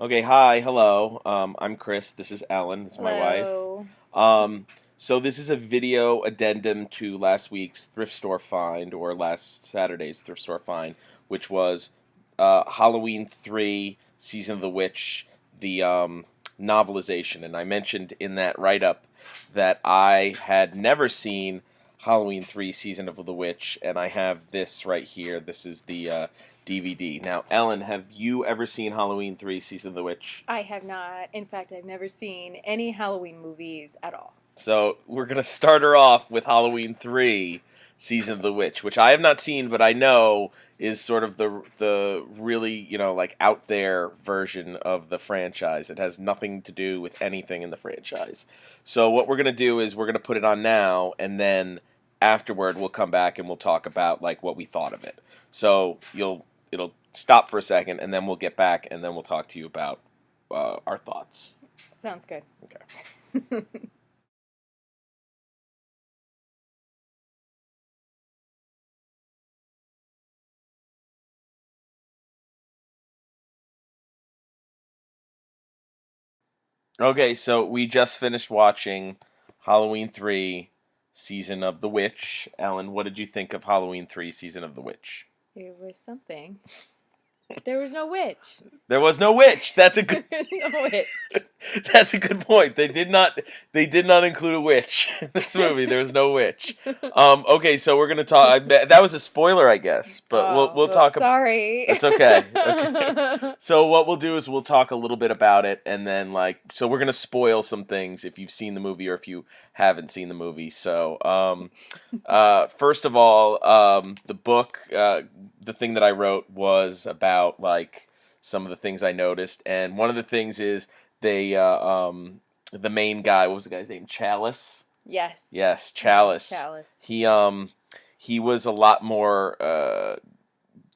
Okay, hi, hello. I'm Chris. This is Ellen. This is my wife. Hello. Um, so this is a video addendum to last week's thrift store find, or last Saturday's thrift store find, which was Halloween 3, Season of the Witch, the novelization. And I mentioned in that write-up that I had never seen Halloween 3, Season of the Witch, and I have this right here. This is the DVD. Now, Ellen, have you ever seen Halloween 3 Season of the Witch? I have not. In fact, I've never seen any Halloween movies at all. So, we're going to start her off with Halloween 3 Season of the Witch, which I have not seen, but I know is sort of the really, like out there version of the franchise. It has nothing to do with anything in the franchise. So, what we're going to do is we're going to put it on now, and then afterward we'll come back and we'll talk about like what we thought of it. So, it'll stop for a second, and then we'll get back, and then we'll talk to you about our thoughts. Sounds good. Okay. Okay, so we just finished watching Halloween 3 Season of the Witch. Ellen, what did you think of Halloween 3 Season of the Witch? It was something. There was no witch. There was no witch. That's a good No witch. That's a good point. They did not include a witch in this movie. There was no witch. Okay, so we're going to talk that was a spoiler, I guess, but we'll Oh, we'll well, talk sorry. It's okay. Okay. So what we'll do is we'll talk a little bit about it, and then so we're gonna spoil some things if you've seen the movie or if you haven't seen the movie. So first of all, the book, the thing that I wrote was about like some of the things I noticed, and one of the things is the main guy. What was the guy's name? Chalice. Yes. Yes, Yeah, Chalice. Chalice. He was a lot more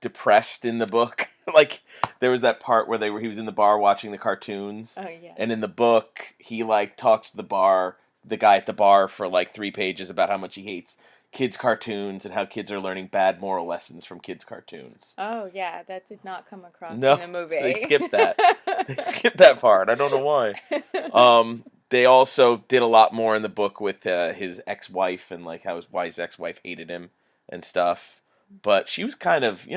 depressed in the book. Like there was that part where he was in the bar watching the cartoons, Oh, yeah. and in the book he like talks to the guy at the bar for like 3 pages about how much he hates kids cartoons and how kids are learning bad moral lessons from kids cartoons. Oh, yeah. That did not come across No, in the movie. they skipped that. They skipped that part. I don't know why. They also did a lot more in the book with his ex-wife and like why his ex-wife hated him and stuff. But she was kind of,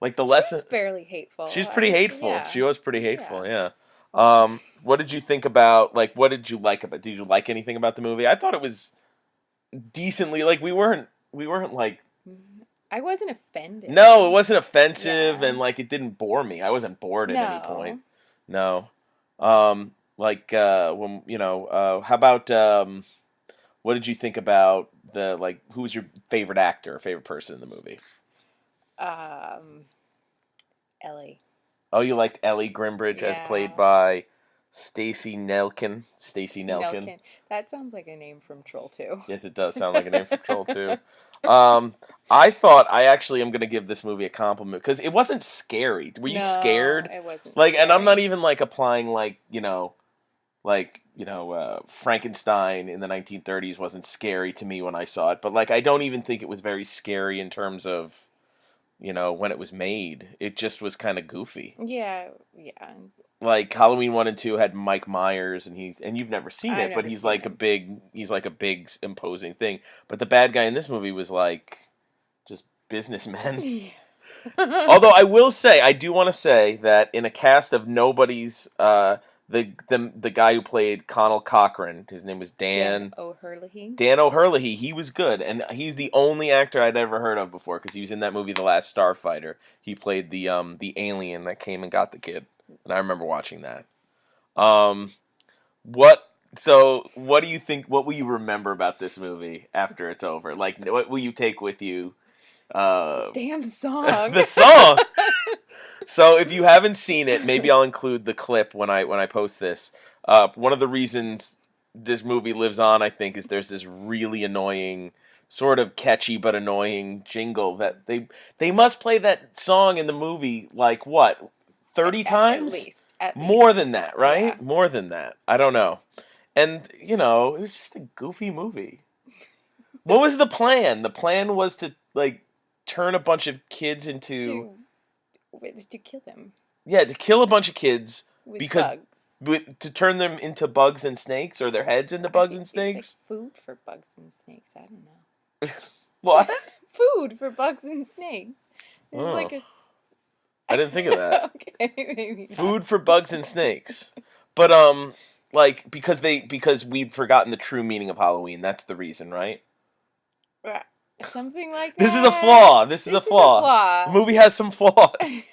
like the lesson. She's fairly hateful. She's pretty hateful. Yeah. She was pretty hateful. Yeah. Yeah. What did you think about like? What did you like about? Did you like anything about the movie? I thought it was decently. Like we weren't like. I wasn't offended. No, it wasn't offensive, Yeah. and like it didn't bore me. I wasn't bored at any point. No. No. Like when how about what did you think about the like? Who was your favorite actor, or favorite person in the movie? Um, Ellie. Oh, you liked Ellie Grimbridge as played Yeah. by Stacy Nelkin. Stacy Nelkin. Nelkin. That sounds like a name from Troll 2. Yes, it does sound like a name for Troll too. I thought I actually am gonna give this movie a compliment because it wasn't scary. Were you No, scared? it wasn't Like, and I'm not scary. even like applying Frankenstein in the 1930s wasn't scary to me when I saw it, but like I don't even think it was very scary in terms of when it was made. It just was kind of goofy. Yeah, yeah. Like Halloween 1 and 2 had Mike Myers, and you've never seen I've it, but never seen him. he's like a big imposing thing. But the bad guy in this movie was like just businessmen. Yeah. Although I will say, I do want to say that in a cast of nobodies, the guy who played Connell Cochran, his name was Dan Dan O'Herlihy. Dan O'Herlihy. He was good, and he's the only actor I'd ever heard of before because he was in that movie, The Last Starfighter. He played the alien that came and got the kid, and I remember watching that. Um, what? So, what do you think? What will you remember about this movie after it's over? Like, what will you take with you? Uh, Damn song. the song. So if you haven't seen it, maybe I'll include the clip when I post this. One of the reasons this movie lives on, I think, is there's this really annoying, sort of catchy but annoying jingle that they must play that song in the movie like what, 30 At times? least. At More least. than that, Yeah. right? More than that. I don't know. And it was just a goofy movie. What was the plan? The plan was to like turn a bunch of kids into To kill them. yeah, to kill a bunch of kids with because bugs. to turn them into bugs and snakes, or their heads into I bugs think and it's like snakes. food for bugs and snakes. I don't know. What? Food for bugs and snakes. This is Oh, like a. I didn't think of that. Okay, maybe not. Food for bugs and snakes. But like because we'd forgotten the true meaning of Halloween. That's the reason, right? Right. Something like This is a that. flaw. This is a This is a flaw. The flaw. movie has some flaws.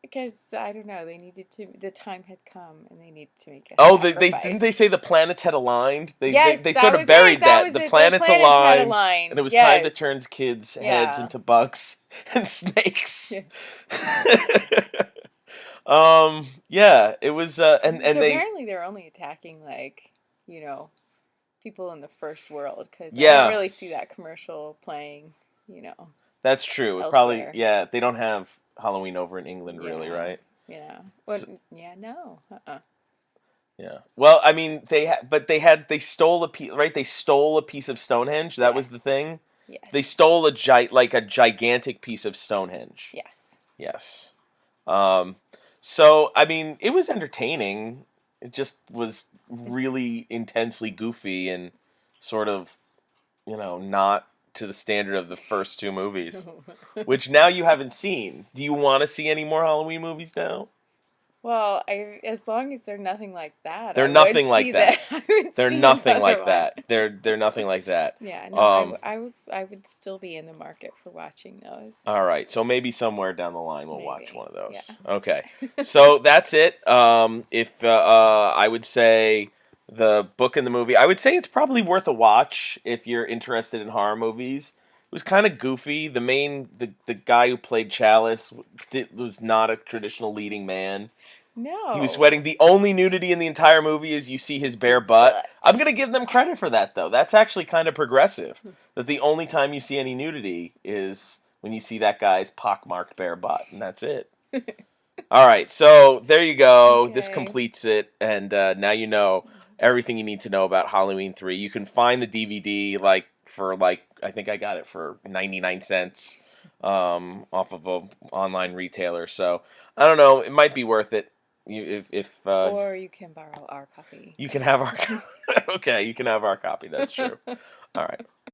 Because I don't know, they needed to. The time had come, and they needed to make a Oh, they sacrifice. didn't they say the planets had aligned? Yes, They that sort of was buried it. That that. was The it. The planets planets had aligned, aligned. and it was time to Yes. turn kids' heads Yeah. into bugs and snakes. Yeah. Yeah, it was and So they apparently they're only attacking you know, people in the first world because I don't yeah, really see that commercial playing, you know, that's true. It probably elsewhere. yeah, they don't have Halloween over in England really, Yeah. right? Yeah. Well, So, yeah, no. Uh-uh. yeah. Well, I mean, they stole a piece, right? They stole a piece of Stonehenge. That was Yes. the thing. Yes. They stole a gigantic piece of Stonehenge. Yes. Yes. Um, so I mean, it was entertaining. It just was really intensely goofy and sort of, not to the standard of the first two movies, which now you haven't seen. Do you want to see any more Halloween movies now? Well, as long as they're nothing like that, They're I would nothing like see that. that. I would They're see nothing another like one. that. They're nothing like that. Yeah, no, Um, I would still be in the market for watching those. all right, so maybe somewhere down the line we'll watch Maybe. one of those. Yeah. Okay, so that's it. If I would say the book and the movie, I would say it's probably worth a watch if you're interested in horror movies. It was kind of goofy. The guy who played Chalice was not a traditional leading man. He was No. sweating. The only nudity in the entire movie is you see his bare His butt. butt. I'm gonna give them credit for that though. That's actually kind of progressive. That the only time you see any nudity is when you see that guy's pockmarked bare butt, and that's it. All right, so there you go. This Okay. completes it, and now you know everything you need to know about Halloween 3. You can find the DVD for I think I got it for 99 cents off of a online retailer. So I don't know. It might be worth it. If Or you can borrow our copy. you can have our okay, you can have our copy. That's true. All right.